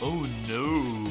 Oh no.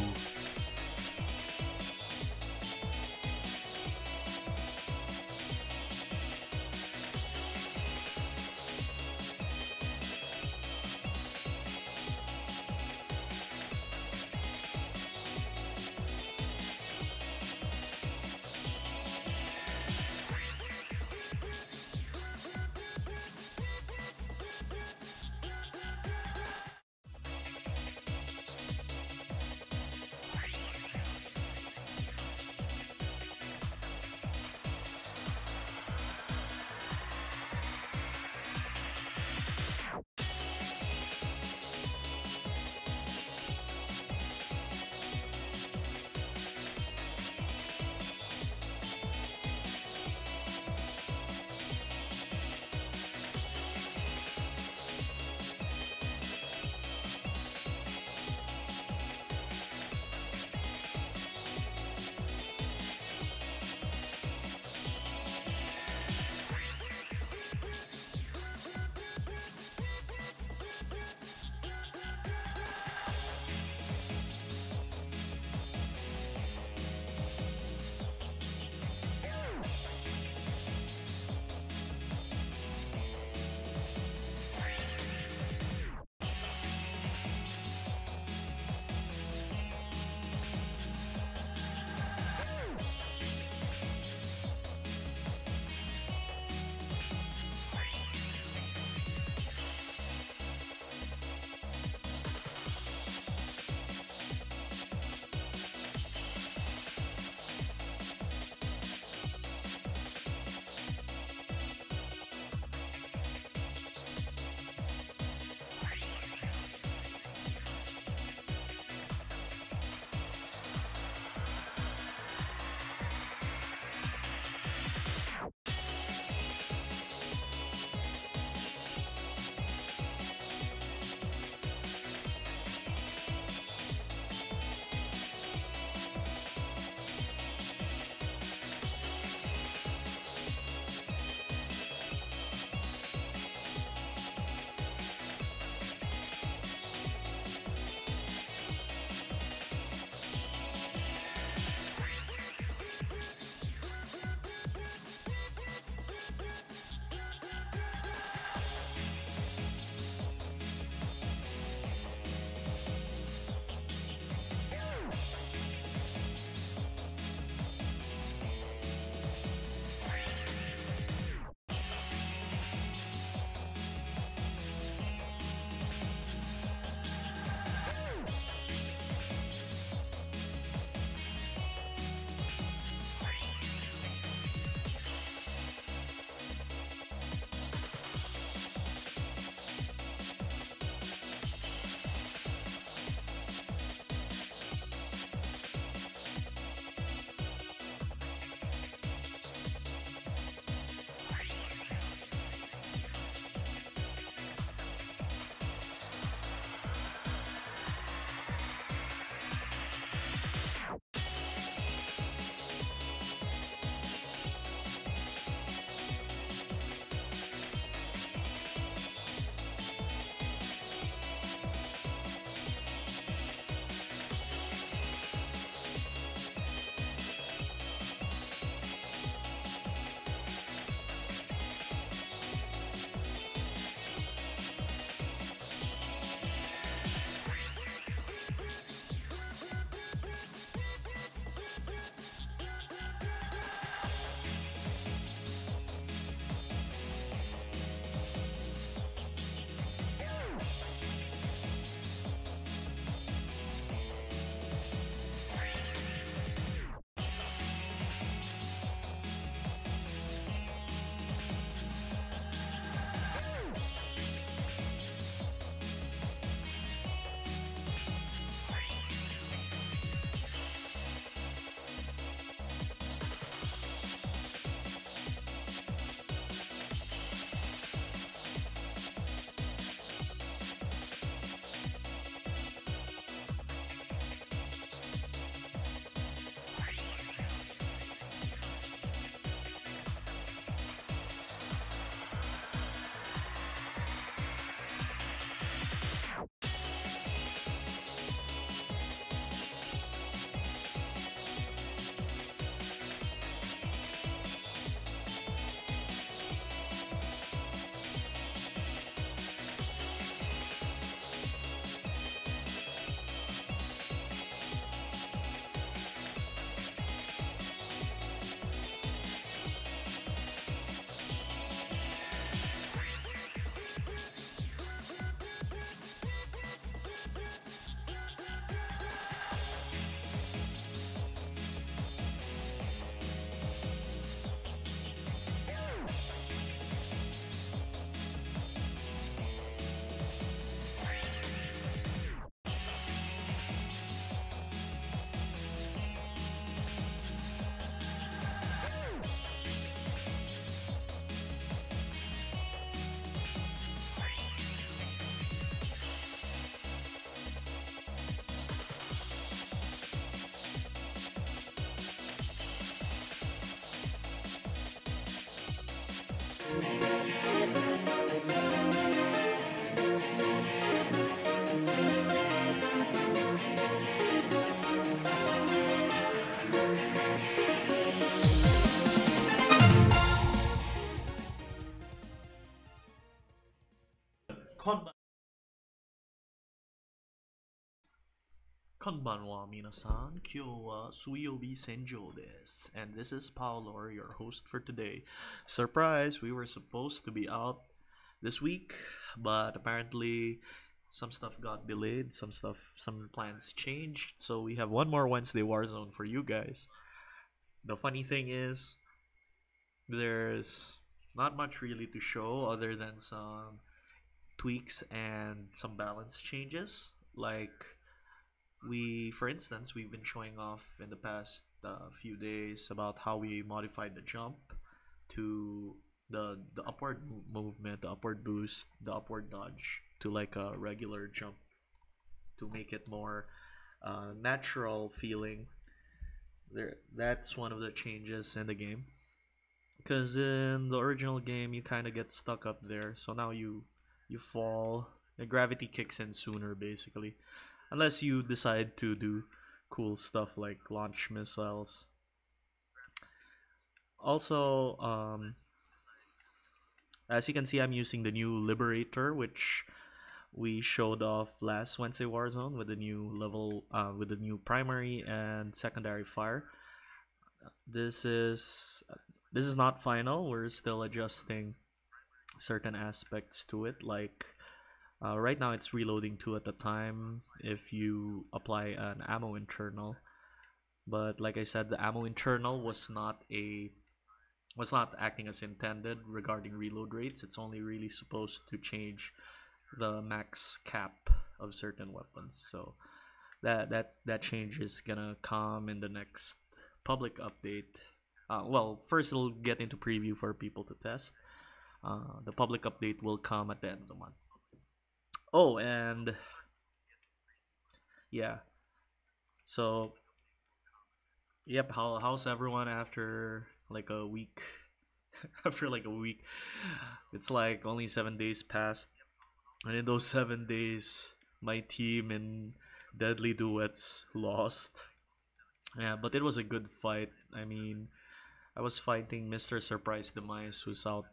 Konbanwa minasan, kyo wa suyobi senjo desu. And this is Paolore, your host for today. Surprise, we were supposed to be out this week, but apparently some stuff got delayed, some plans changed, so we have one more Wednesday Warzone for you guys. The funny thing is, there's not much really to show other than some tweaks and some balance changes. Like for instance, we've been showing off in the past few days about how we modified the jump to the upward movement, the upward boost, the upward dodge to like a regular jump to make it more natural feeling. That's one of the changes in the game. Because in the original game, you kind of get stuck up there, so now you fall. The gravity kicks in sooner, basically, unless you decide to do cool stuff like launch missiles. Also, as you can see, I'm using the new Liberator, which we showed off last Wednesday Warzone with the new level, with the new primary and secondary fire. This is this is not final. We're still adjusting certain aspects to it. Like right now, it's reloading two at a time if you apply an ammo internal. But like I said, the ammo internal was not acting as intended regarding reload rates. It's only really supposed to change the max cap of certain weapons. So that change is gonna come in the next public update. Well, first it'll get into preview for people to test. The public update will come at the end of the month. Oh, and yeah. So, yep. How's everyone after like a week? After like a week, it's like only 7 days passed, and in those 7 days, my team in Deadly Duets lost. Yeah, but it was a good fight. I mean, I was fighting Mr. Surprise Demise, who's out.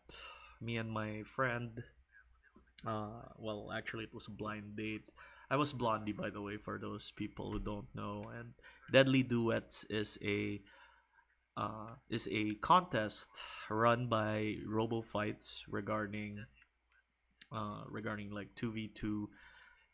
Me and my friend. Well, actually, it was a blind date. I was Blondie, by the way, for those people who don't know. And Deadly Duets is a contest run by Robo Fights regarding like 2v2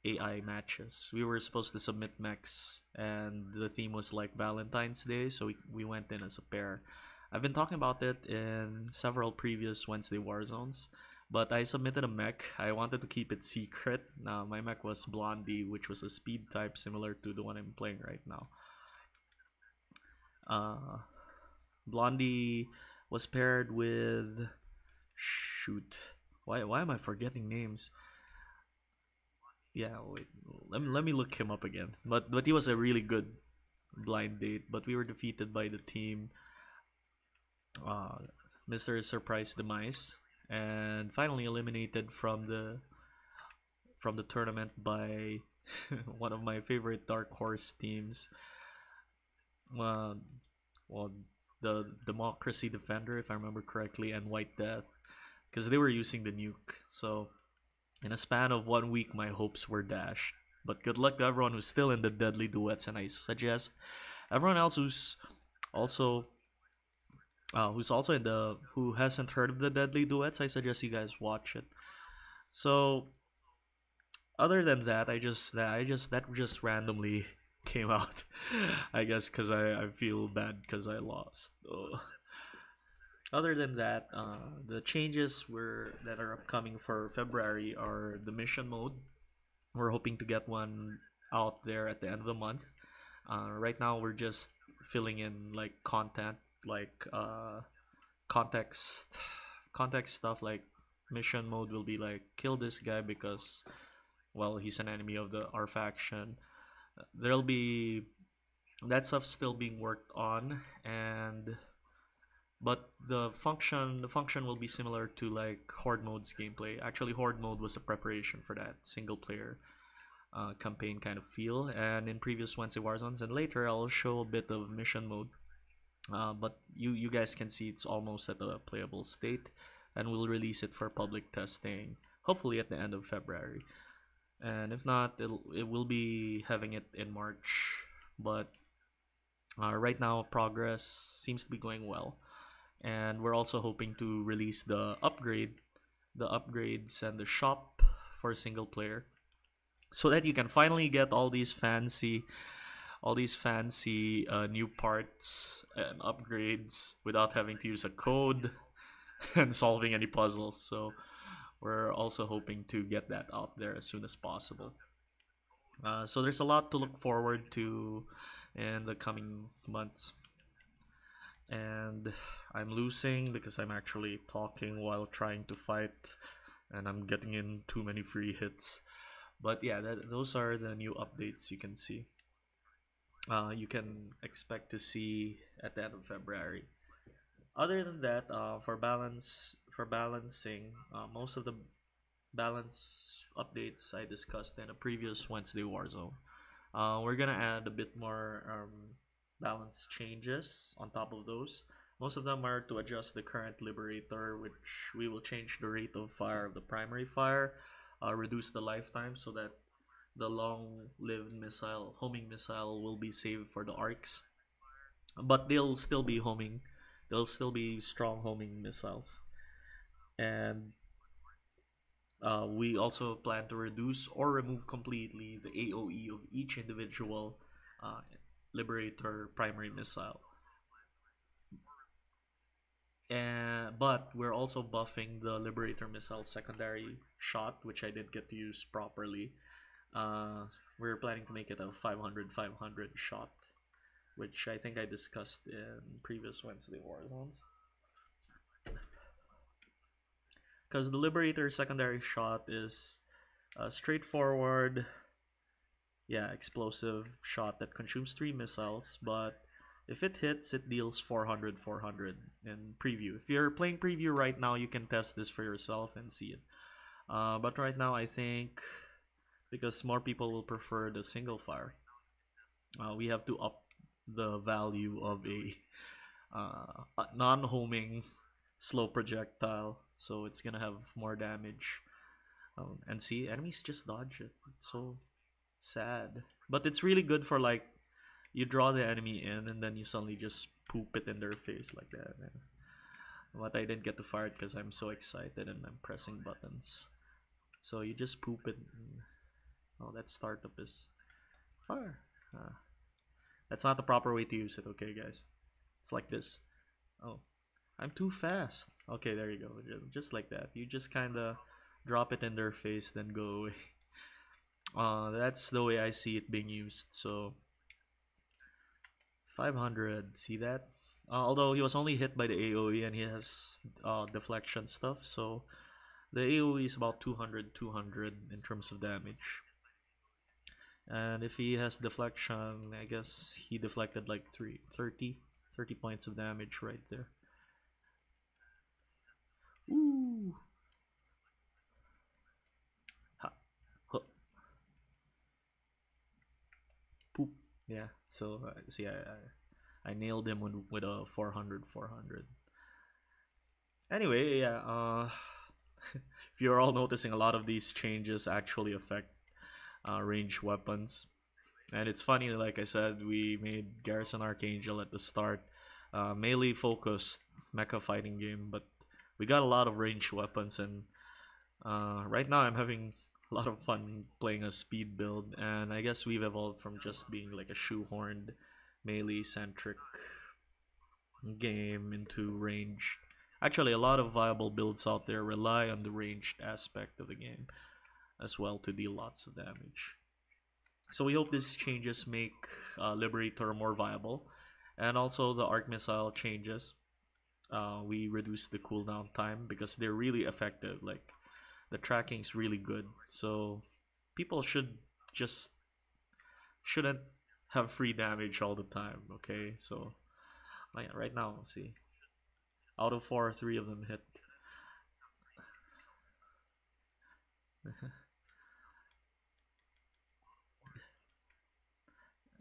AI matches. We were supposed to submit mechs, and the theme was like Valentine's Day, so we went in as a pair. I've been talking about it in several previous Wednesday Warzones, but I submitted a mech. I wanted to keep it secret. My mech was Blondie, which was a speed type similar to the one I'm playing right now. Uh, Blondie was paired with shoot. Why am I forgetting names? Yeah, wait. Let me look him up again. But he was a really good blind date. But we were defeated by the team, uh, Mr. Surprise Demise, and finally eliminated from the tournament by one of my favorite Dark Horse teams. Uh, well, the Democracy Defender, if I remember correctly, and White Death, because they were using the nuke. So in a span of 1 week, my hopes were dashed. But good luck to everyone who's still in the Deadly Duets, and I suggest everyone else also who's also in the who hasn't heard of the Deadly Duets, I suggest you guys watch it. So other than that, that just randomly came out. I guess because I feel bad because I lost. Ugh. Other than that, the changes were that are upcoming for February are the mission mode. We're hoping to get one out there at the end of the month. Right now, we're just filling in like content, like context, context stuff. Like mission mode will be like kill this guy because well he's an enemy of the our faction. There'll be that stuff still being worked on, and but the function will be similar to like horde mode's gameplay. Actually, horde mode was a preparation for that single player campaign kind of feel, and in previous Wednesday Warzones, and later I'll show a bit of mission mode. But you guys can see it's almost at a playable state, and we'll release it for public testing hopefully at the end of February. and if not, it will be having it in March. But right now, progress seems to be going well, and we're also hoping to release the upgrades, and the shop for single player, so that you can finally get all these fancy new parts and upgrades without having to use a code and solving any puzzles. So we're also hoping to get that out there as soon as possible. So there's a lot to look forward to in the coming months. And I'm losing because I'm actually talking while trying to fight, and I'm getting in too many free hits. But yeah, those are the new updates you can see. You can expect to see at the end of February. Other than that, for balancing, most of the balance updates I discussed in a previous Wednesday Warzone. We're gonna add a bit more balance changes on top of those. Most of them are to adjust the current Liberator, which we will change the rate of fire of the primary fire, reduce the lifetime so that the long-lived missile, homing missile, will be saved for the arcs. But they'll still be homing. They'll still be strong homing missiles. And we also plan to reduce or remove completely the AoE of each individual uh, Liberator primary missile. And but we're also buffing the Liberator missile secondary shot, which I didn't get to use properly. Uh, we're planning to make it a 500/500 shot, which I think I discussed in previous Wednesday Warzones. Because the Liberator secondary shot is a straightforward, yeah, explosive shot that consumes 3 missiles, but if it hits, it deals 400/400 in preview. If you're playing preview right now, you can test this for yourself and see it. But right now, I think because more people will prefer the single fire, we have to up the value of a non-homing slow projectile, so it's gonna have more damage. And see, enemies just dodge it. It's so sad, but it's really good for like you draw the enemy in and then you suddenly just poop it in their face like that. Man. But I didn't get to fire it because I'm so excited and I'm pressing buttons. So you just poop it. And, oh, that startup is fire. That's not the proper way to use it, okay, guys? It's like this. Oh, I'm too fast. Okay, there you go. Just like that. You just kind of drop it in their face, then go away. That's the way I see it being used. So 500. See that? Although he was only hit by the AoE and he has deflection stuff, so the AoE is about 200 in terms of damage. And if he has deflection, I guess he deflected like 30 points of damage right there. Ooh. Ha. Huh. Poop. Yeah. So see, I nailed him with a 400/400. Anyway, yeah. If you're all noticing, a lot of these changes actually affect range weapons. And it's funny, like I said, we made Garrison Archangel at the start, melee focused mecha fighting game, but we got a lot of ranged weapons, and right now I'm having a lot of fun playing a speed build, and I guess we've evolved from just being like a shoehorned melee centric game into range. Actually, a lot of viable builds out there rely on the ranged aspect of the game as well to deal lots of damage. So we hope these changes make Liberator more viable, and also the arc missile changes. We reduce the cooldown time because they're really effective. Like the tracking's really good, so people just shouldn't have free damage all the time. Okay, so like right now, see, out of four, three of them hit.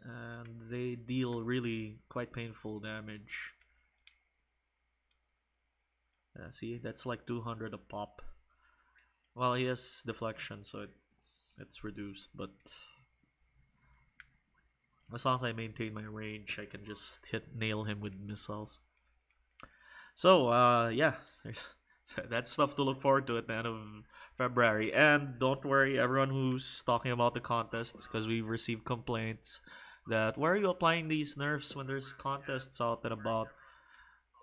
And they deal really quite painful damage. See, that's like 200 a pop. Well, he has deflection, so it's reduced, but as long as I maintain my range, I can just nail him with missiles. So yeah, there's that's stuff to look forward to at the end of February. And don't worry, everyone who's talking about the contests, because we received complaints that why are you applying these nerfs when there's contests out and about?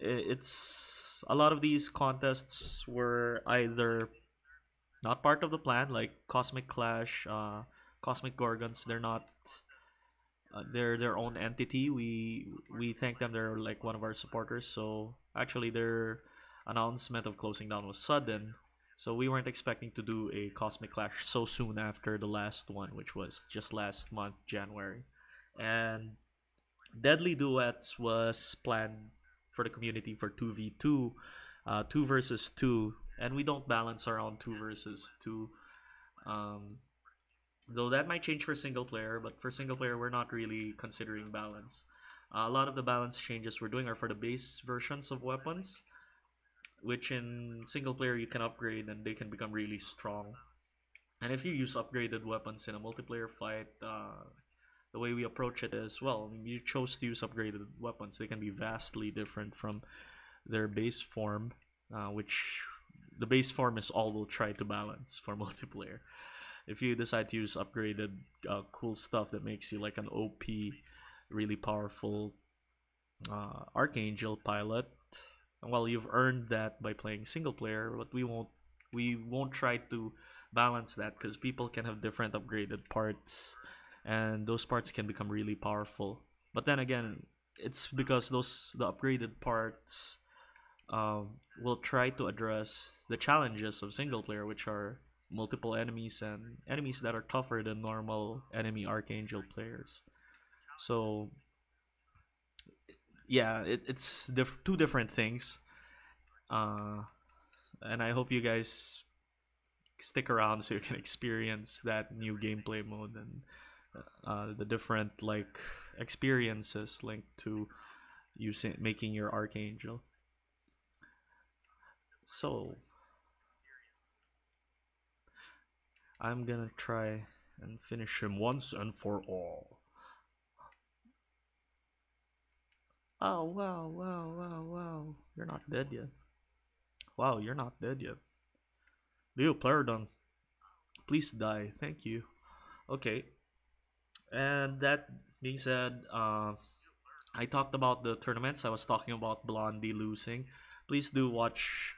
It's a lot of these contests were either not part of the plan, like Cosmic Clash, Cosmic Gorgons. They're not. They're their own entity. We thank them. They're like one of our supporters. So actually, their announcement of closing down was sudden. So we weren't expecting to do a Cosmic Clash so soon after the last one, which was just last month, January. And Deadly Duets was planned for the community for 2v2, 2 versus 2, and we don't balance around 2 versus 2. Um, though that might change for single player, but for single player, we're not really considering balance. A lot of the balance changes we're doing are for the base versions of weapons, which in single player you can upgrade and they can become really strong. And if you use upgraded weapons in a multiplayer fight, the way we approach it is, well, you chose to use upgraded weapons. They can be vastly different from their base form, which the base form is all we'll try to balance for multiplayer. If you decide to use upgraded cool stuff that makes you like an OP, really powerful Archangel pilot, well, you've earned that by playing single player, but we won't try to balance that because people can have different upgraded parts, and those parts can become really powerful. But then again, it's because the upgraded parts will try to address the challenges of single player, which are multiple enemies and enemies that are tougher than normal enemy Archangel players. So yeah, it's two different things. Uh, and I hope you guys stick around so you can experience that new gameplay mode and the different like experiences linked to making your Archangel. So I'm gonna try and finish him once and for all. Oh wow, wow, wow, wow. You're not dead yet. Wow, you're not dead yet. Leo player done. Please die. Thank you. Okay. And that being said, I talked about the tournaments. I was talking about Blondie losing. Please do watch.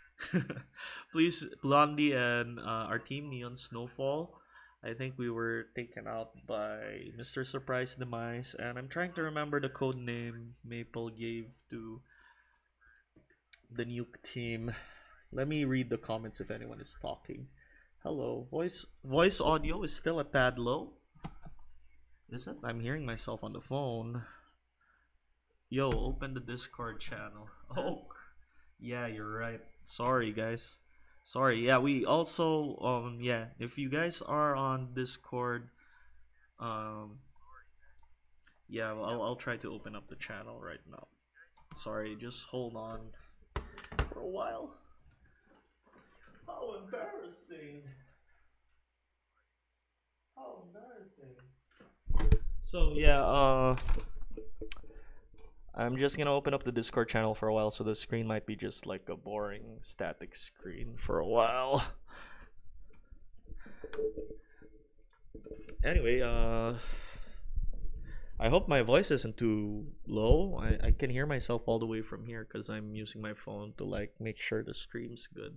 Please, Blondie and our team, Neon Snowfall. I think we were taken out by Mr. Surprise Demise, and I'm trying to remember the code name Maple gave to the nuke team. Let me read the comments if anyone is talking. Hello, voice audio is still a tad low. Is it? I'm hearing myself on the phone. Yo, open the Discord channel. Oh, yeah, you're right. Sorry, guys. Sorry. Yeah, we also yeah, if you guys are on Discord, um yeah, I'll try to open up the channel right now. Sorry, just hold on for a while. How embarrassing. How embarrassing. So, yeah, I'm just gonna open up the Discord channel for a while, so the screen might be just like a boring static screen for a while. Anyway, I hope my voice isn't too low. I can hear myself all the way from here because I'm using my phone to like make sure the stream's good.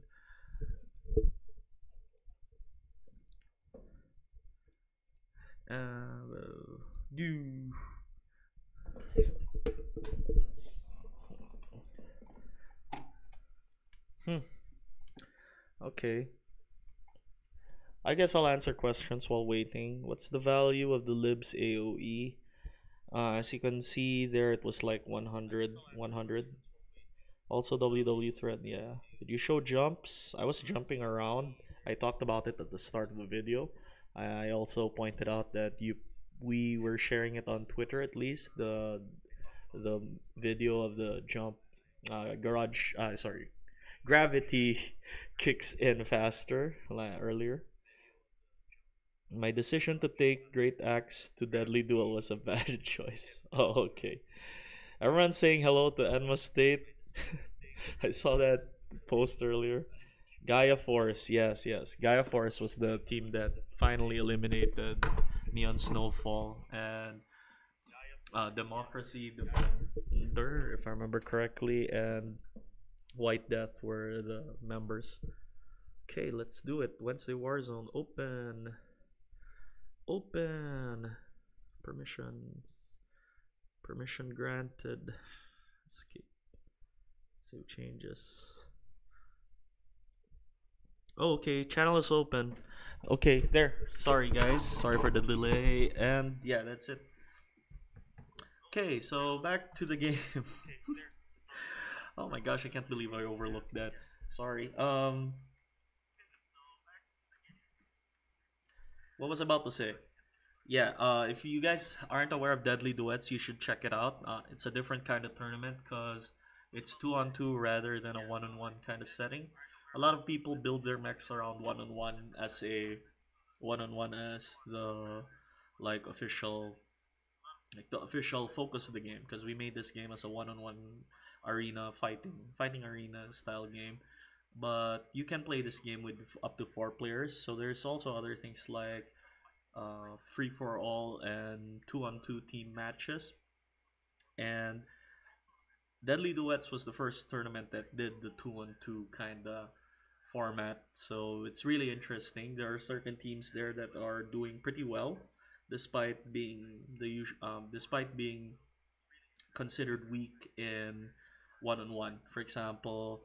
Do. Okay. I guess I'll answer questions while waiting. What's the value of the libs AoE? As you can see there, it was like 100, 100. Also WW thread, yeah. Did you show jumps? I was jumping around. I talked about it at the start of the video. I also pointed out that we were sharing it on Twitter, at least the video of the jump. Sorry, gravity kicks in faster earlier. My decision to take Great Axe to Deadly Duel was a bad choice. Oh, okay. Everyone's saying hello to Enma State. I saw that post earlier. Gaia Force, yes, yes. Gaia Force was the team that finally eliminated Neon Snowfall and Democracy Defender, if I remember correctly, and White Death were the members. Okay, let's do it. Wednesday Warzone, open. Open. Permissions. Permission granted. Escape. Save changes. Oh, okay, channel is open. Okay, there. Sorry, guys. Sorry for the delay. And yeah, that's it. Okay, so back to the game. Oh my gosh, I can't believe I overlooked that. Sorry. What was I about to say? Yeah, if you guys aren't aware of Deadly Duets, you should check it out. It's a different kind of tournament because it's two on two rather than a one on one kind of setting. A lot of people build their mechs around one on one as the like official like the official focus of the game because we made this game as a one on one arena fighting arena style game. But you can play this game with up to 4 players. So there's also other things like free for all and 2-on-2 team matches. And Deadly Duets was the first tournament that did the 2-on-2 kind of format. So it's really interesting. There are certain teams there that are doing pretty well, despite being considered weak in one-on-one. For example,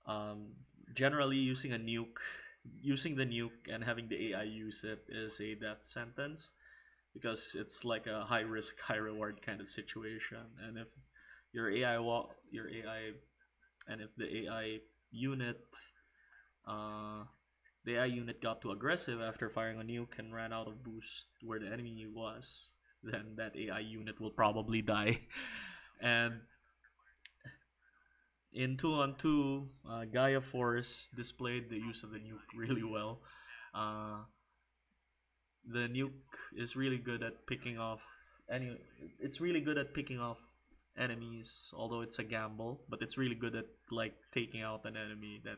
um, generally using the nuke and having the AI use it is a death sentence because it's like a high risk, high reward kind of situation. And if your AI, and if unit, uh, the AI unit got too aggressive after firing a nuke and ran out of boost where the enemy was, then that AI unit will probably die. And in 2-on-2, Gaia Force displayed the use of the nuke really well. Uh, the nuke is really good at picking off any. It's really good at picking off enemies, although it's a gamble. But it's really good at like taking out an enemy that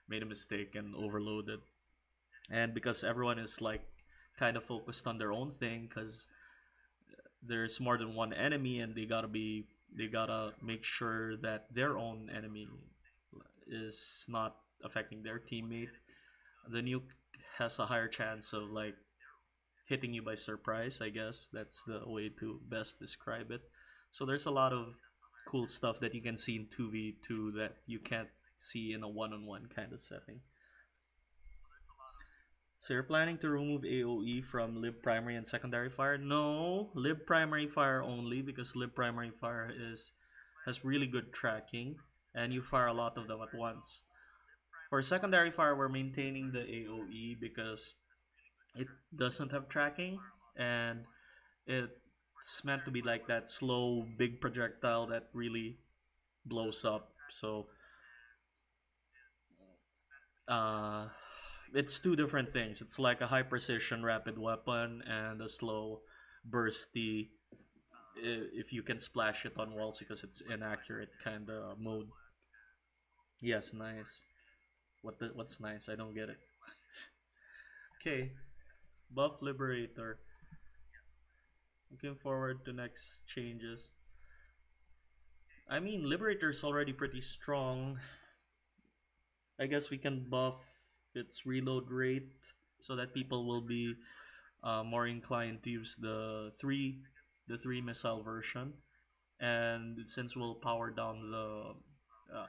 made a mistake and overloaded. And because everyone is like kind of focused on their own thing, because there's more than one enemy, and they gotta make sure that their own enemy is not affecting their teammate. The nuke has a higher chance of like hitting you by surprise. I guess that's the way to best describe it. So there's a lot of cool stuff that you can see in 2v2 that you can't see in a one-on-one kind of setting. So you're planning to remove AoE from lib primary and secondary fire? No, lib primary fire only because lib primary fire is has really good tracking and you fire a lot of them at once. For secondary fire, we're maintaining the AoE because it doesn't have tracking and it's meant to be like that slow big projectile that really blows up. So uh it's two different things. It's like a high precision rapid weapon and a slow bursty if you can splash it on walls because it's inaccurate kind of mode. Yes, nice. What's nice? I don't get it. Okay, buff liberator. Looking forward to next changes. I mean, liberator's already pretty strong. I guess we can buff its reload rate so that people will be more inclined to use the three missile version. And since we'll power down the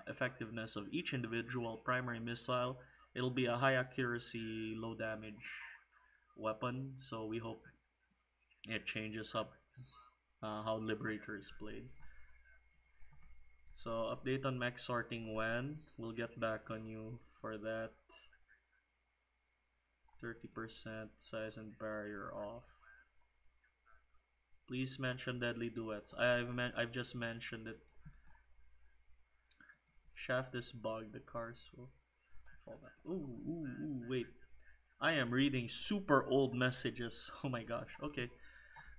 effectiveness of each individual primary missile, it'll be a high accuracy, low damage weapon. So we hope it changes up how Liberator is played. So update on mech sorting when. We'll get back on you for that. 30% size and barrier off. Please mention deadly duets. I've just mentioned it. Shaft is bugged. The cars will fall back. Ooh, ooh, ooh, wait. I am reading super old messages. Oh my gosh. Okay.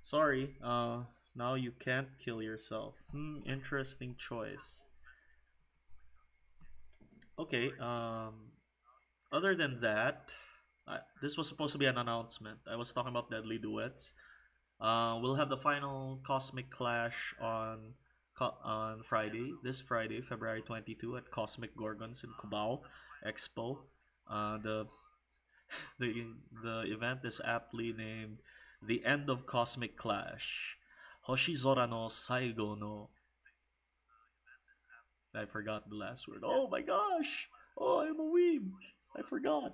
Sorry. Now you can't kill yourself. Interesting choice. Okay. Other than that, this was supposed to be an announcement. I was talking about deadly duets. We'll have the final Cosmic Clash on Friday, this Friday, February 22 at Cosmic Gorgons in Cubao Expo. The the the event is aptly named "The End of Cosmic Clash." Hoshizora no Saigo no. I forgot the last word. Oh my gosh! Oh, I'm a weeb. I forgot.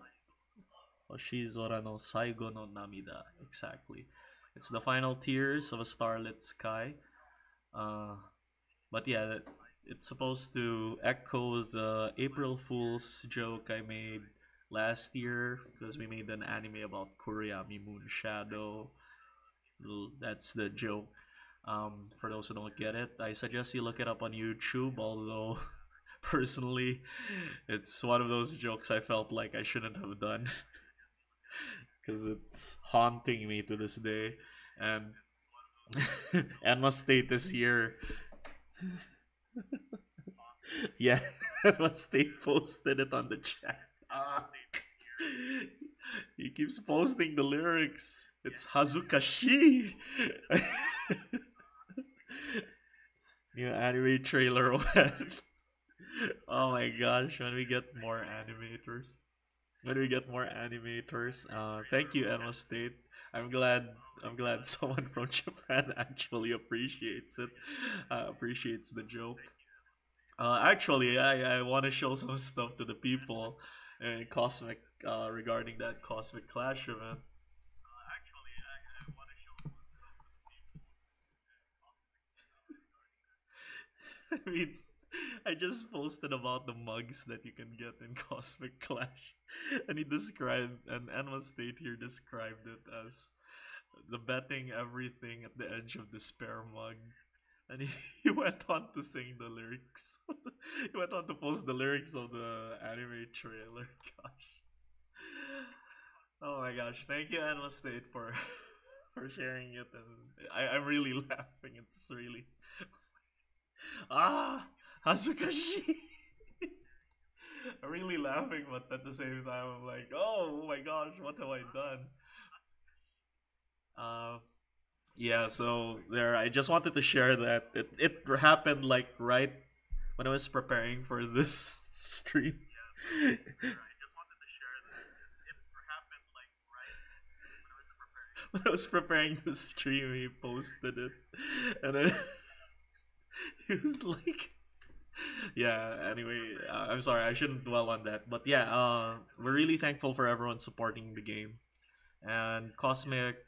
Hoshizora no Saigo no Namida. Exactly. It's the final tears of a starlit sky. Uh, but yeah, it's supposed to echo the April Fool's joke I made last year because we made an anime about Kuriyami Moon Shadow. That's the joke. For those who don't get it, I suggest you look it up on YouTube. Although, personally, it's one of those jokes I felt like I shouldn't have done because it's haunting me to this day. And Emma State this year, yeah, Emma State posted it on the chat. Ah. He keeps posting the lyrics. It's Hazukashi. New anime trailer when. Oh my gosh, when we get more animators. When we get more animators. Thank you, Emma State. I'm glad I'm glad someone from Japan actually appreciates it. Appreciates the joke. Actually, I want to show some stuff to the people in Cosmic regarding that Cosmic Clash event. I mean, I just posted about the mugs that you can get in Cosmic Clash, and he described, and Enma State here described it as the betting everything at the edge of despair mug. And he went on to sing the lyrics. He went on to post the lyrics of the anime trailer. Gosh. Oh my gosh. Thank you, Enma State, for for sharing it. And I'm really laughing. It's really. Ah! Hazukashi! I'm really laughing, but at the same time, I'm like, oh my gosh, what have I done? Uh, yeah, so there, I just wanted to share that. It happened like right when I was preparing for this stream. When I was preparing the stream, he posted it. And then he was like, yeah, anyway, I'm sorry, I shouldn't dwell on that. But yeah, we're really thankful for everyone supporting the game. And Cosmic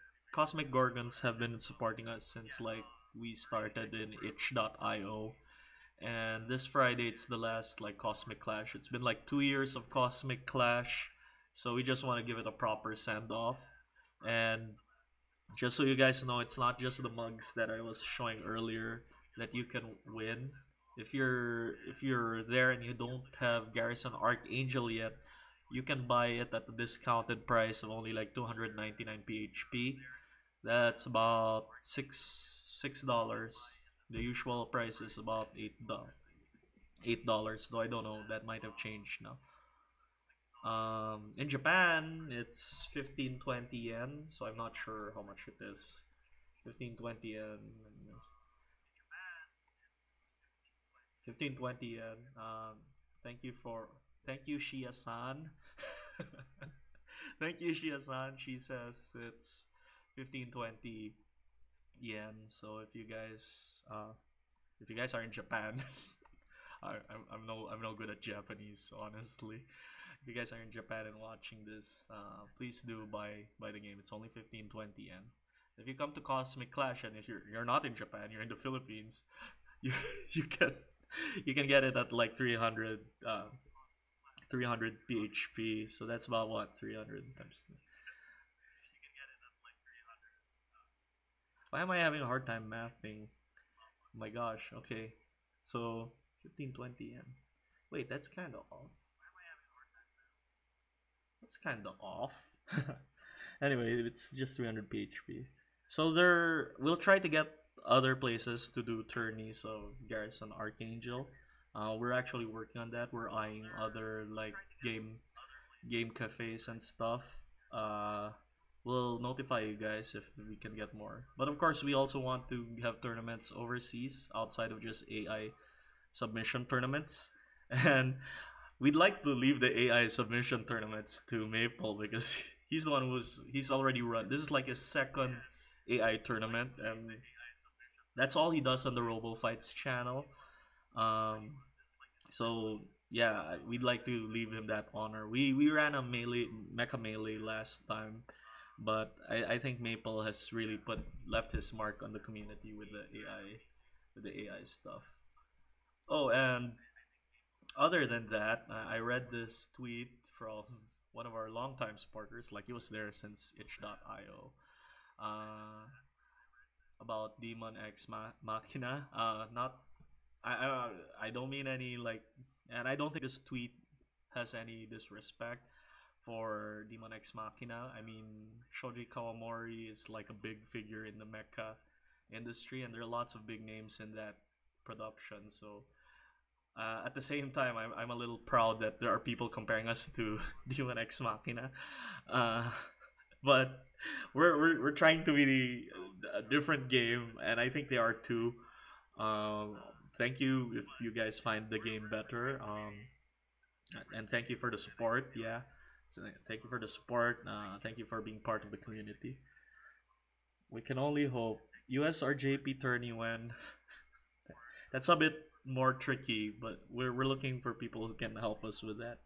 Gorgons have been supporting us since like we started in itch.io. And this Friday it's the last like Cosmic Clash. It's been like 2 years of Cosmic Clash, so we just want to give it a proper send off. And just so you guys know, it's not just the mugs that I was showing earlier that you can win. If you're there and you don't have Garrison Archangel yet, you can buy it at the discounted price of only like 299 PHP. That's about $6. The usual price is about $8. Though I don't know, that might have changed now. In Japan, it's 15-20 yen, so I'm not sure how much it is. 15-20 yen. 15-20 yen. Thank you for thank you Shia-san. Thank you Shia-san. She says it's 15-20 yen. So if you guys are in Japan, I'm no good at Japanese, honestly. If you guys are in Japan and watching this, please do buy the game. It's only 15-20 yen. If you come to Cosmic Clash and if you're not in Japan, you're in the Philippines, you you can you can get it at like 300 PHP. So that's about what 300 times. Why am I having a hard time mathing? Oh my gosh. Okay, so 15-20 yen. Wait, that's kind of off. That's kind of off. Anyway, it's just 300 PHP. So we'll try to get other places to do tourneys of Garrison Archangel. We're actually working on that. We're eyeing other like game game cafes and stuff. Uh, we'll notify you guys if we can get more. But of course, we also want to have tournaments overseas outside of just AI submission tournaments. And we'd like to leave the AI submission tournaments to Maple because he's the one he's already run. This is like his second AI tournament, and that's all he does on the Robo Fights channel. Um, so yeah, we'd like to leave him that honor. We ran a melee mecha melee last time, but I think Maple has really put left his mark on the community with the AI stuff. Oh, and other than that, I read this tweet from one of our longtime supporters, like he was there since itch.io, uh, about Demon X Machina. Not, I don't mean any like, and I don't think this tweet has any disrespect for Demon X Machina. I mean, Shoji Kawamori is like a big figure in the mecha industry, and there are lots of big names in that production. So at the same time, I'm a little proud that there are people comparing us to Demon X Machina. Uh, but we're trying to be a different game, and I think they are too. Um, Thank you if you guys find the game better. And thank you for the support. Yeah, so thank you for the support. Thank you for being part of the community. We can only hope. USRJP tourney when that's a bit more tricky, but we're looking for people who can help us with that.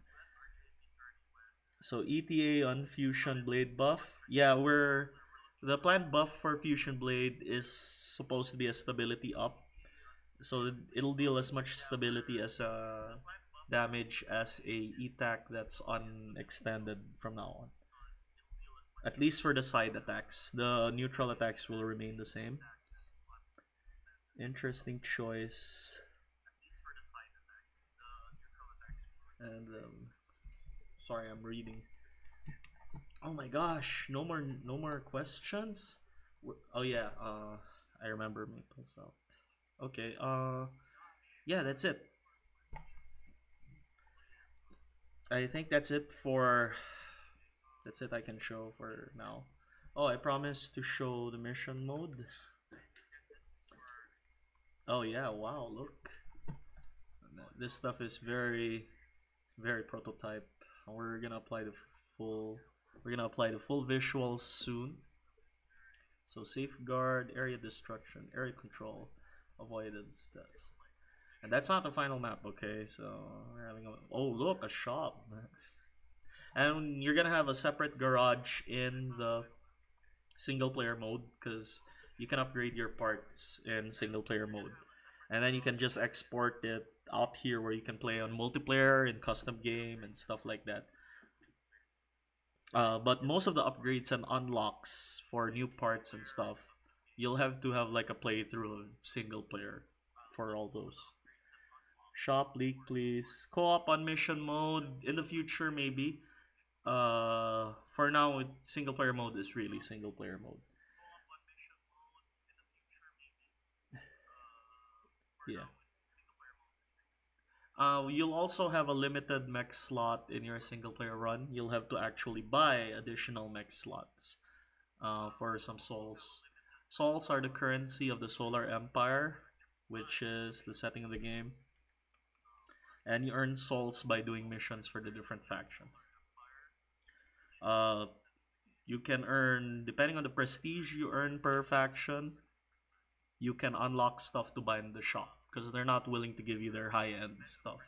So ETA on Fusion Blade buff. Yeah, we're the planned buff for Fusion Blade is supposed to be a stability up. So it'll deal as much stability as damage as a ETAC that's unextended from now on. At least for the side attacks. The neutral attacks will remain the same. Interesting choice. And sorry, I'm reading. Oh my gosh, no more questions? Oh yeah, I remember Maple's out. Okay, yeah, that's it. I think that's it I can show for now. Oh, I promised to show the mission mode. Oh yeah, wow, look. This stuff is very prototype. We're gonna apply the full we're gonna apply the full visuals soon. So safeguard, area destruction, area control, avoidance test. And that's not the final map, okay? So we're having oh look, a shop. And you're gonna have a separate garage in the single player mode because you can upgrade your parts in single player mode. And then you can just export it out here where you can play on multiplayer and custom game and stuff like that. But most of the upgrades and unlocks for new parts and stuff, you'll have to have like a playthrough of single player for all those. Shop leak, please. Co-op on mission mode in the future, maybe. For now, single player mode is really single player mode. Yeah. You'll also have a limited mech slot in your single player run. You'll have to actually buy additional mech slots for some souls. Souls are the currency of the Solar Empire, which is the setting of the game. And you earn souls by doing missions for the different factions. Uh, you can earn, depending on the prestige you earn per faction, you can unlock stuff to buy in the shop because they're not willing to give you their high end stuff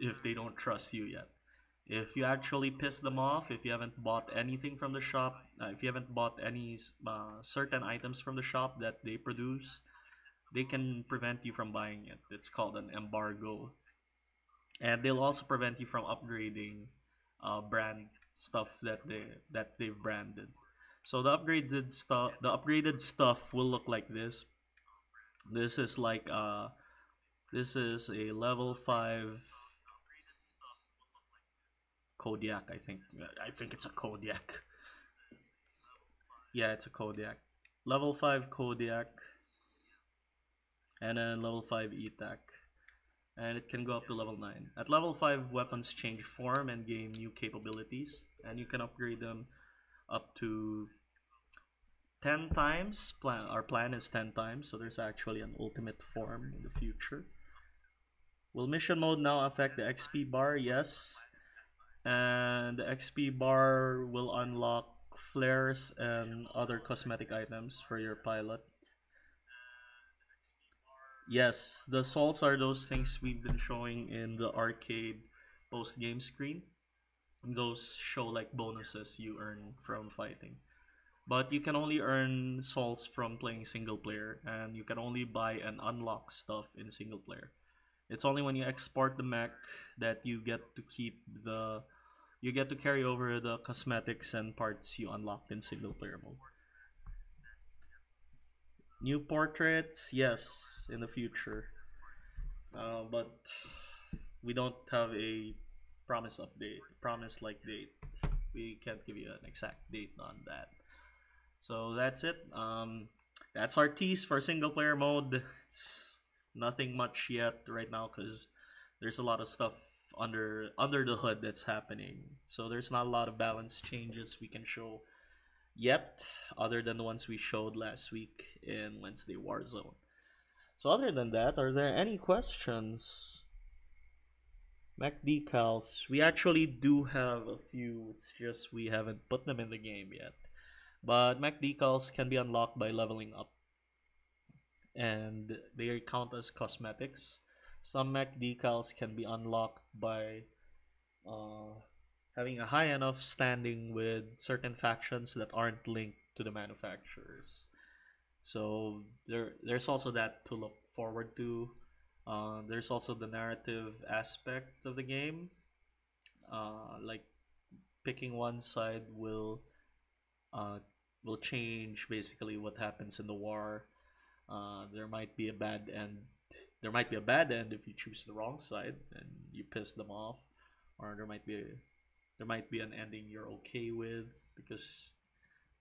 if they don't trust you yet. If you actually piss them off, if you haven't bought anything from the shop, if you haven't bought any certain items from the shop that they produce, they can prevent you from buying it. It's called an embargo. And they'll also prevent you from upgrading brand stuff they've branded. So the upgraded stuff will look like this. This is like this is a level 5 Kodiak. I think it's a Kodiak. Yeah, it's a Kodiak. Level 5 Kodiak, and then level 5 ETAC. And it can go up to level 9. At level 5, weapons change form and gain new capabilities, and you can upgrade them up to 10 times. Our plan is 10 times, so there's actually an ultimate form in the future. Will mission mode now affect the XP bar? Yes. And the XP bar will unlock flares and other cosmetic items for your pilot. Yes, the salts are those things we've been showing in the arcade post game screen. Those show like bonuses you earn from fighting. But you can only earn salts from playing single player, and you can only buy and unlock stuff in single player. It's only when you export the mech that you get to keep the you get to carry over the cosmetics and parts you unlocked in single player mode. New portraits, yes, in the future. But we don't have a promise like date. We can't give you an exact date on that. So that's it. That's our tease for single player mode. It's nothing much yet right now because there's a lot of stuff under the hood that's happening. So there's not a lot of balance changes we can show yet, other than the ones we showed last week in Wednesday Warzone. So other than that, are there any questions? Mech decals. We actually do have a few. It's just we haven't put them in the game yet. But mech decals can be unlocked by leveling up, and they count as cosmetics. Some mech decals can be unlocked by uh, having a high enough standing with certain factions that aren't linked to the manufacturers. So there's also that to look forward to. There's also the narrative aspect of the game. Like picking one side uh, will change basically what happens in the war. There might be a bad end. There might be a bad end if you choose the wrong side and you piss them off, or there might be an ending you're okay with because,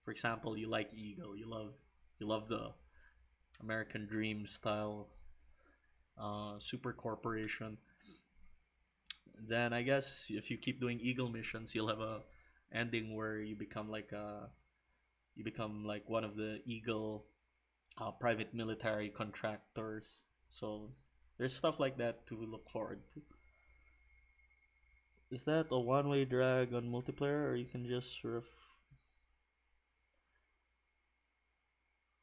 for example, you like Eagle, you love the American Dream style super corporation. Then I guess if you keep doing Eagle missions, you'll have a ending where you become like one of the Eagle private military contractors. So there's stuff like that to look forward to. Is that a one-way drag on multiplayer, or you can just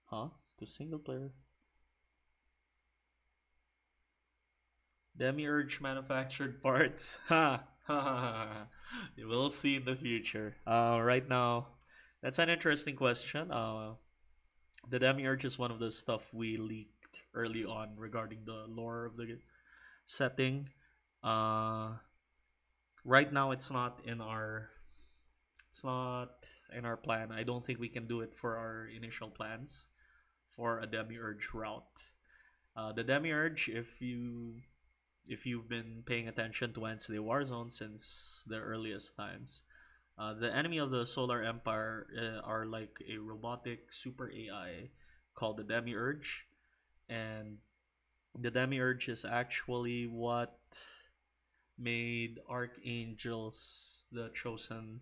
huh, to single player? Demiurge manufactured parts. Ha ha ha. You will see in the future. Right now, that's an interesting question. The Demiurge is one of the stuff we leaked early on regarding the lore of the setting. Uh, right now, it's not in our plan. I don't think we can do it for our initial plans for a Demiurge route. The Demiurge, if you've been paying attention to Wednesday Warzone since the earliest times, the enemy of the Solar Empire are like a robotic super AI called the Demiurge, and the Demiurge is actually what made Archangels the chosen,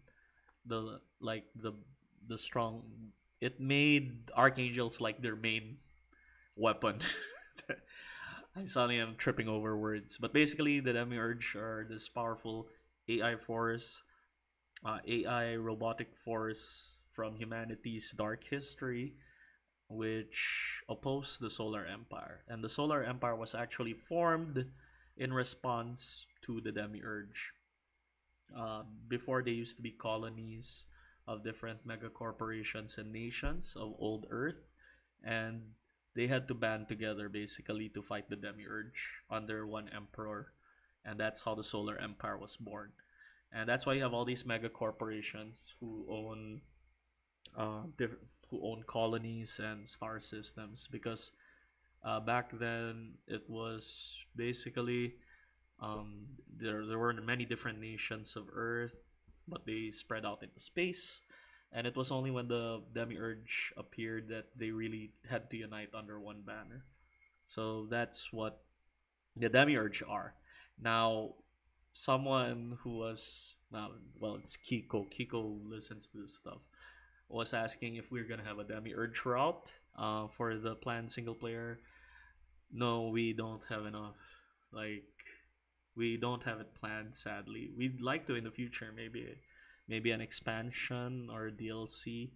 the like the strong. It made Archangels like their main weapon. I suddenly am tripping over words, but basically the Demiurge are this powerful AI force, AI robotic force from humanity's dark history, which opposed the Solar Empire. And the Solar Empire was actually formed in response to the Demiurge. Before, they used to be colonies of different mega corporations and nations of old Earth, and they had to band together basically to fight the Demiurge under one emperor, and that's how the Solar Empire was born. And that's why you have all these mega corporations who own colonies and star systems, because back then it was basically there were many different nations of Earth, but they spread out into space. And it was only when the Demiurge appeared that they really had to unite under one banner. So that's what the Demiurge are. Now, someone who was, well, it's Kiko. Kiko listens to this stuff. Was asking if we're gonna have a Demiurge route for the planned single player. No, we don't have enough. Like, we don't have it planned. Sadly, we'd like to in the future, maybe an expansion or DLC.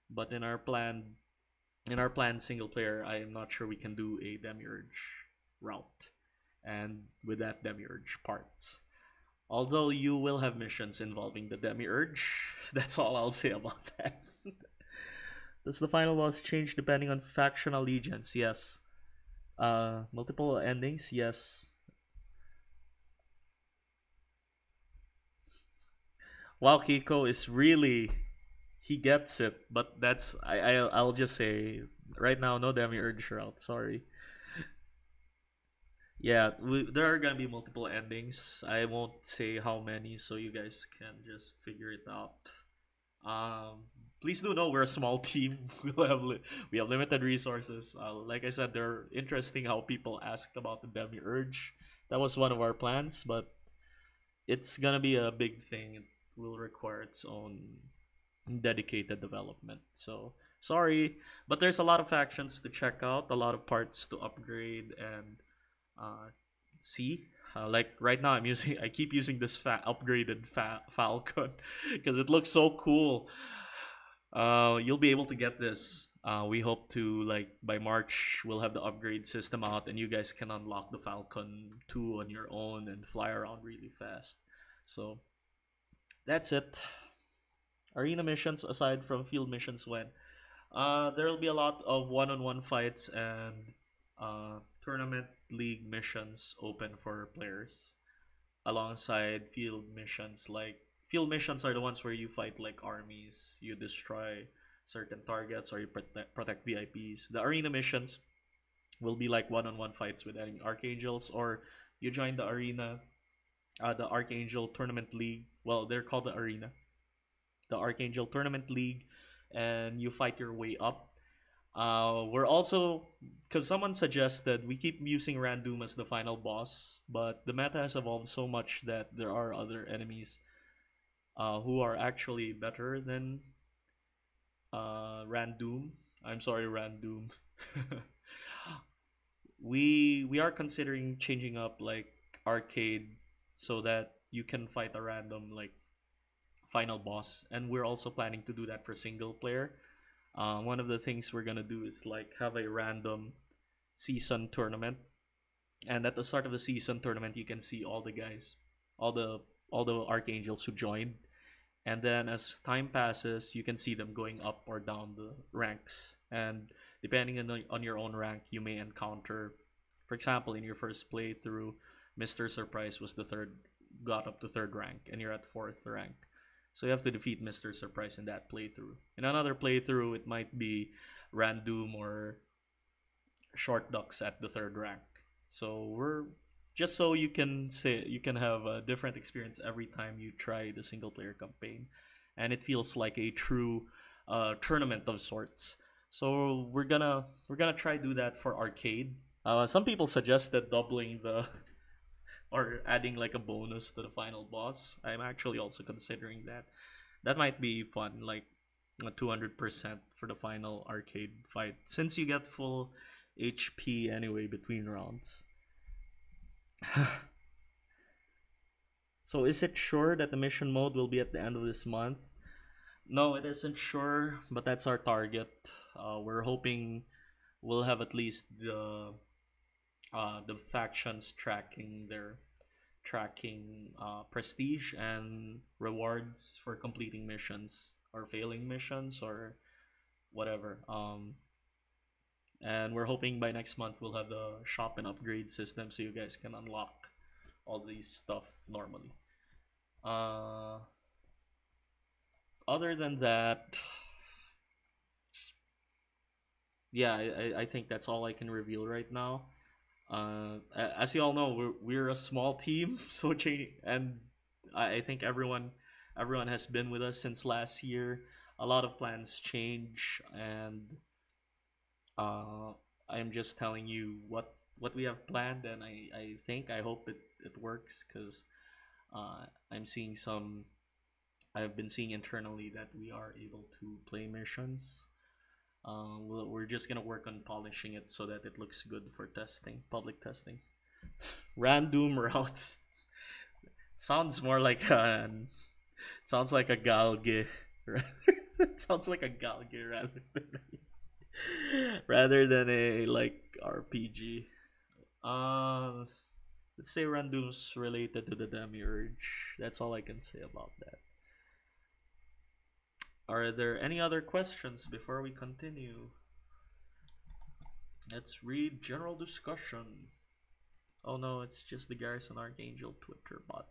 But in our planned single player, I am not sure we can do a Demiurge route, and with that Demiurge parts. Although you will have missions involving the Demiurge, that's all I'll say about that. Does the final boss change depending on faction allegiance? Yes. Multiple endings? Yes. Wow, Kiko is really, he gets it, but that's I'll just say right now no Demiurge route. Sorry. Yeah, there are gonna be multiple endings. I won't say how many, so you guys can just figure it out. Um, Please do know we're a small team. We have limited resources. Like I said, they're interesting how people asked about the Demiurge. That was one of our plans, but it's gonna be a big thing. It will require its own dedicated development. So sorry, but there's a lot of factions to check out, a lot of parts to upgrade and uh, see. Like right now, I keep using this upgraded Falcon because it looks so cool. You'll be able to get this. We hope to like by March we'll have the upgrade system out, and you guys can unlock the Falcon 2 on your own and fly around really fast. So that's it. Arena missions aside from field missions when there will be a lot of one-on-one fights and tournament league missions open for players alongside field missions. Like field missions are the ones where you fight like armies, you destroy certain targets, or you protect VIPs. The arena missions will be like one-on-one fights with any archangels, or you join the arena, the Archangel Tournament League. Well, they're called the arena, the Archangel Tournament League, and you fight your way up. We're also, because someone suggested we keep using Random as the final boss, but the meta has evolved so much that there are other enemies who are actually better than Random. I'm sorry, Random. We are considering changing up like arcade so that you can fight a random like final boss, and we're also planning to do that for single player. One of the things we're gonna do is like have a random season tournament, and at the start of the season tournament, you can see all the guys, all the all the archangels who joined, and then as time passes, you can see them going up or down the ranks, and depending on your own rank, you may encounter, for example, in your first playthrough, Mr. Surprise was the third, got up to third rank, and you're at fourth rank. So you have to defeat Mr. Surprise in that playthrough. In another playthrough, it might be Random or Short Ducks at the third rank. So we're just so you can say you can have a different experience every time you try the single player campaign, and it feels like a true tournament of sorts. So we're gonna try do that for arcade. Some people suggested doubling the or adding like a bonus to the final boss. I'm actually also considering that. That might be fun, like a 200% for the final arcade fight, since you get full HP anyway between rounds. So is it sure that the mission mode will be at the end of this month? No, it isn't sure, but that's our target. We're hoping we'll have at least the factions tracking prestige and rewards for completing missions or failing missions or whatever. And we're hoping by next month we'll have the shop and upgrade system so you guys can unlock all these stuff normally. Uh, Other than that, yeah, I think that's all I can reveal right now. As you all know, we're a small team, so and I think everyone everyone has been with us since last year. A lot of plans change, and uh, I'm just telling you what we have planned, and I hope it works because I'm seeing some. I've been seeing internally that we are able to play missions. We're just gonna work on polishing it so that it looks good for testing, public testing. Random route sounds more like an sounds like a galge. It sounds like a galge rather than a like RPG. Uh, let's say randoms related to the demiurge. That's all I can say about that. Are there any other questions before we continue? Let's read general discussion. Oh no, it's just the Garrison Archangel Twitter bot.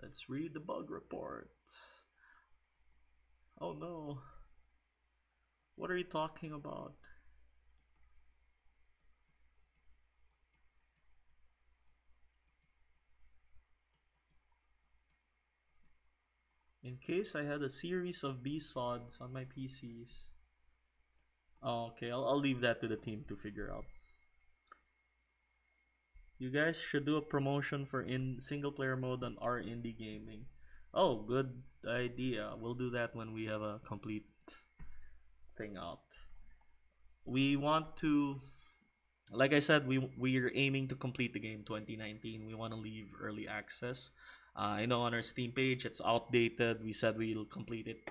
Let's read the bug reports. Oh no. What are you talking about? In case I had a series of B-sods on my PCs. Oh, okay, I'll leave that to the team to figure out. You guys should do a promotion for in single player mode on our indie gaming. Oh, good idea. We'll do that when we have a complete thing out. We want to, like I said, we're aiming to complete the game 2019. We want to leave early access. I know on our Steam page it's outdated. We said we'll complete it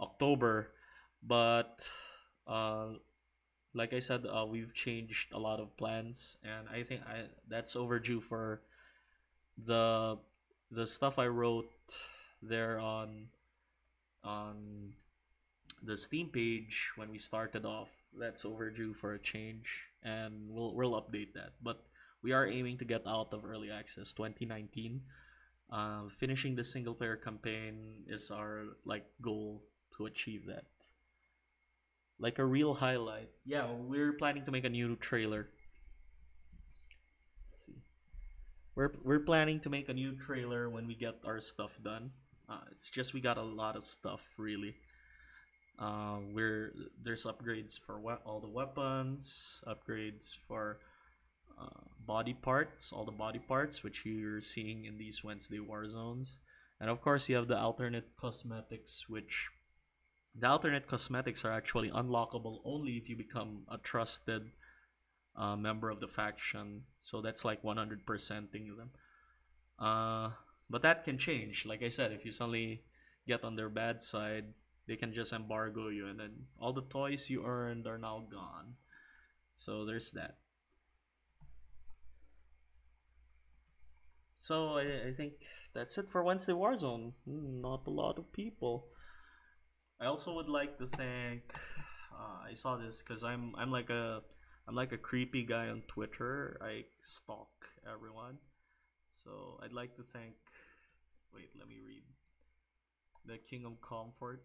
October, but uh, like I said, we've changed a lot of plans, and I think that's overdue for the the stuff I wrote there on the Steam page when we started off. That's overdue for a change, and we'll update that. But we are aiming to get out of early access 2019. Finishing the single player campaign is our like goal to achieve that. Like a real highlight. Yeah, we're planning to make a new trailer. Let's see. We're planning to make a new trailer when we get our stuff done. It's just we got a lot of stuff really. We're there's upgrades for all the weapons, upgrades for body parts, all the body parts which you're seeing in these Wednesday Warzones, and of course you have the alternate cosmetics, which the alternate cosmetics are actually unlockable only if you become a trusted member of the faction. So that's like 100%ing them. Uh, but that can change. Like I said, if you suddenly get on their bad side, they can just embargo you, and then all the toys you earned are now gone. So there's that. So I think that's it for Wednesday Warzone. Not a lot of people. I also would like to thank. I saw this because I'm like a creepy guy on Twitter. I stalk everyone. So I'd like to thank. Wait, let me read. The King of Comfort.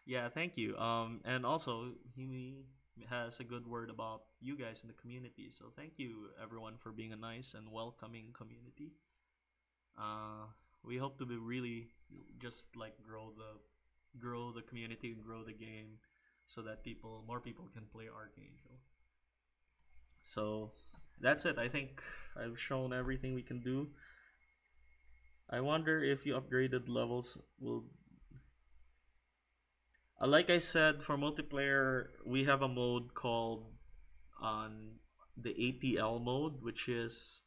Yeah, thank you. And also he has a good word about you guys in the community. So thank you everyone for being a nice and welcoming community. Uh, we hope to be really just like grow the community and grow the game so that more people can play Archangel. So that's it. I think I've shown everything we can do. I wonder if you upgraded levels will. Like I said, for multiplayer, we have a mode called on the ATL mode, which is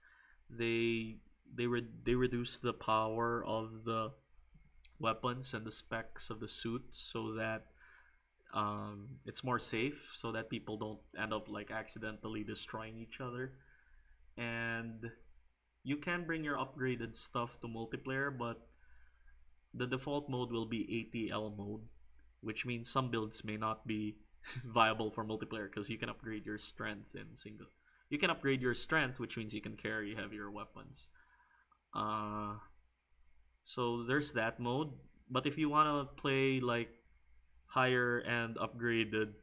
they they reduce the power of the weapons and the specs of the suit so that it's more safe, so that people don't end up like accidentally destroying each other. And you can bring your upgraded stuff to multiplayer, but the default mode will be ATL mode, which means some builds may not be viable for multiplayer because you can upgrade your strength in single. You can upgrade your strength, which means you can carry heavier weapons. Uh, so there's that mode. But if you want to play like higher and upgraded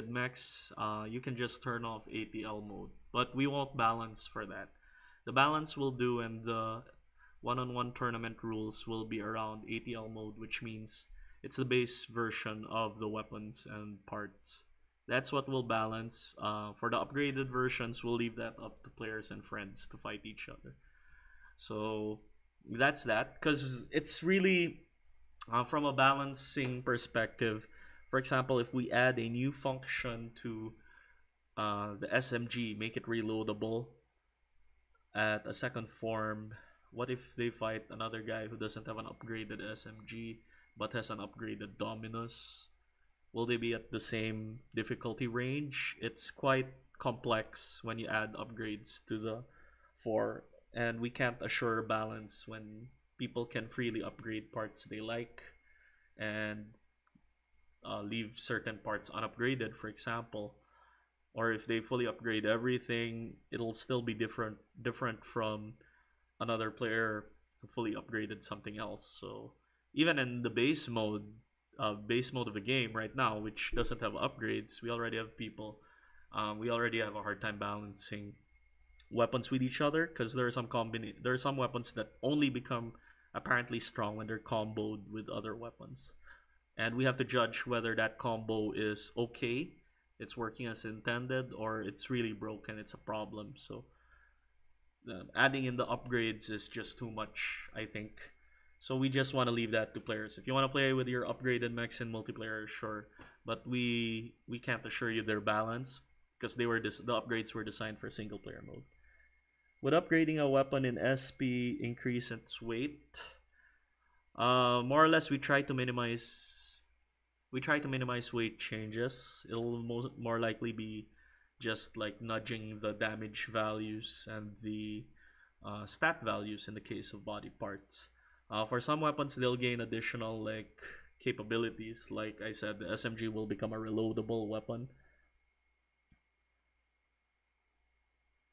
mechs, you can just turn off ATL mode. But we won't balance for that. The balance will do, and one-on-one tournament rules will be around ATL mode, which means it's the base version of the weapons and parts. That's what will balance. For the upgraded versions, we'll leave that up to players and friends to fight each other. So that's that, because it's really from a balancing perspective. For example, if we add a new function to the SMG, make it reloadable at a second form, what if they fight another guy who doesn't have an upgraded SMG but has an upgraded Dominus? Will they be at the same difficulty range? It's quite complex when you add upgrades to the four, and we can't assure balance when people can freely upgrade parts they like and leave certain parts unupgraded, for example. Or if they fully upgrade everything, it'll still be different from another player who fully upgraded something else. So even in the base mode of the game right now, which doesn't have upgrades, we already have people. We already have a hard time balancing weapons with each other, because there are some weapons that only become apparently strong when they're comboed with other weapons, and we have to judge whether that combo is okay, it's working as intended, or it's really broken, it's a problem. So adding in the upgrades is just too much, I think. So we just want to leave that to players. If you want to play with your upgraded mechs in multiplayer, sure, but we can't assure you they're balanced, because the upgrades were designed for single player mode. Would upgrading a weapon in SP increase its weight? More or less, we try to minimize weight changes. It'll more likely be just like nudging the damage values and the stat values in the case of body parts. For some weapons, they'll gain additional like capabilities. Like I said, the SMG will become a reloadable weapon.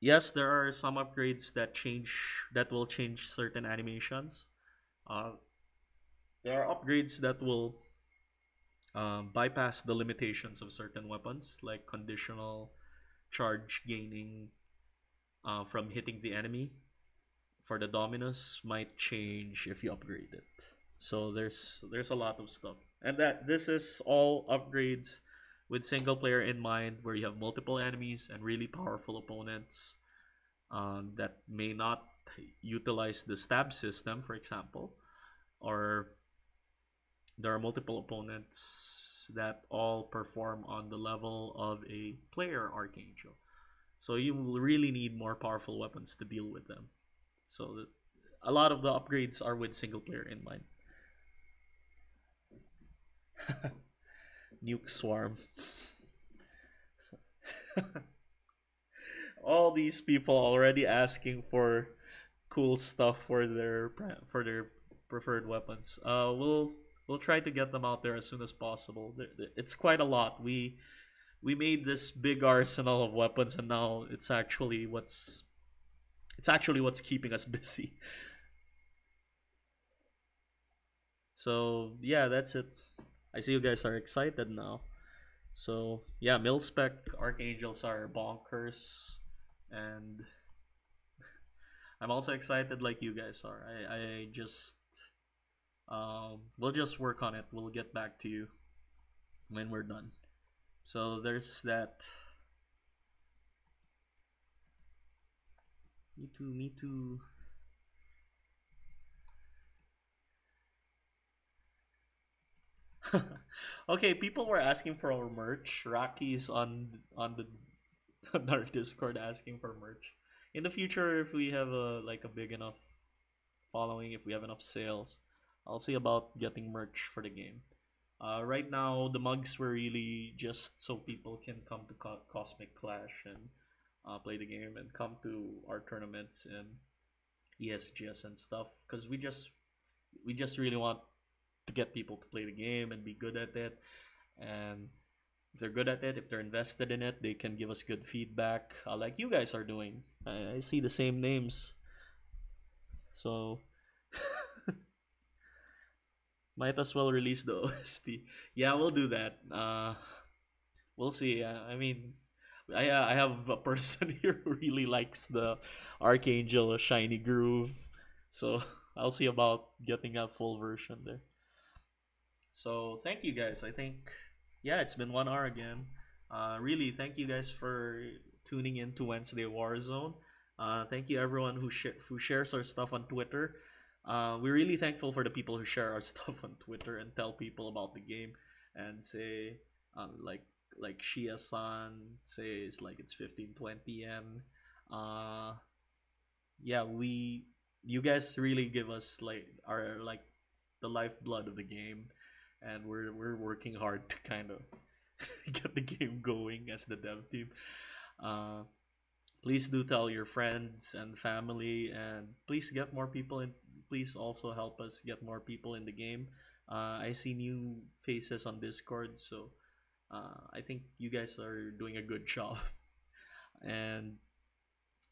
Yes, there are some upgrades that will change certain animations. Uh, there are upgrades that will bypass the limitations of certain weapons, like conditional charge gaining from hitting the enemy. For the Dominus, might change if you upgrade it. So there's a lot of stuff, and that this is all upgrades with single player in mind, where you have multiple enemies and really powerful opponents that may not utilize the stab system, for example, or there are multiple opponents that all perform on the level of a player Archangel. So you will really need more powerful weapons to deal with them. So a lot of the upgrades are with single player in mind. Nuke Swarm. All these people already asking for cool stuff for their preferred weapons. We'll try to get them out there as soon as possible. It's quite a lot. We made this big arsenal of weapons, and now it's actually what's keeping us busy. So yeah, that's it. I see you guys are excited now. So yeah, mil spec archangels are bonkers, and I'm also excited like you guys are. I just we'll just work on it. We'll get back to you when we're done. So there's that. Me too, me too. Okay, people were asking for our merch. Rocky's on the on our Discord asking for merch. In the future, if we have a big enough following, if we have enough sales, I'll see about getting merch for the game. Right now, the mugs were really just so people can come to Cosmic Clash and play the game, and come to our tournaments and ESGS and stuff. Because we just really want to get people to play the game and be good at it. And if they're good at it, if they're invested in it, they can give us good feedback, like you guys are doing. I see the same names, so might as well release the OST. Yeah, we'll do that. We'll see. I mean, I have a person here who really likes the Archangel Shiny Groove, So I'll see about getting a full version there. So thank you guys. I think yeah, it's been 1 hour again. Really, thank you guys for tuning in to Wednesday Warzone. Thank you everyone who shares our stuff on Twitter. We're really thankful for the people who share our stuff on Twitter and tell people about the game and say like Shia-san says like it's 1520 yen. Uh, yeah, you guys really give us like our like the lifeblood of the game, and we're working hard to kind of get the game going as the dev team. Uh, please do tell your friends and family, and please get more people in. Please also help us get more people in the game. I see new faces on Discord, so I think you guys are doing a good job, and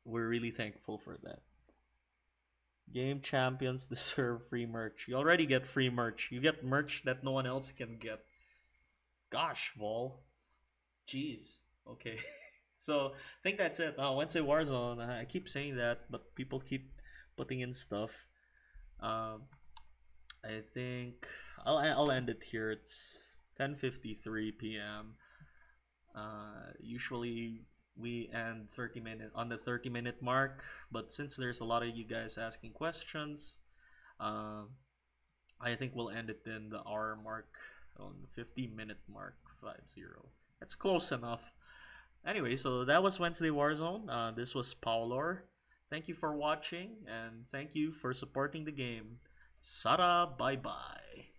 we're really thankful for that. Game champions deserve free merch. You already get free merch. You get merch that no one else can get. Gosh, Vol. Jeez. Okay. So I think that's it. Wednesday Warzone. I keep saying that, but people keep putting in stuff. Um, I think I'll end it here. It's 10:53 p.m. Usually we end 30 minute on the 30-minute mark, but since there's a lot of you guys asking questions, uh, I think we'll end it in the hour mark on the 50-minute mark 50. That's close enough. Anyway, so that was Wednesday Warzone. This was Paolore. Thank you for watching and thank you for supporting the game. Sara, bye bye.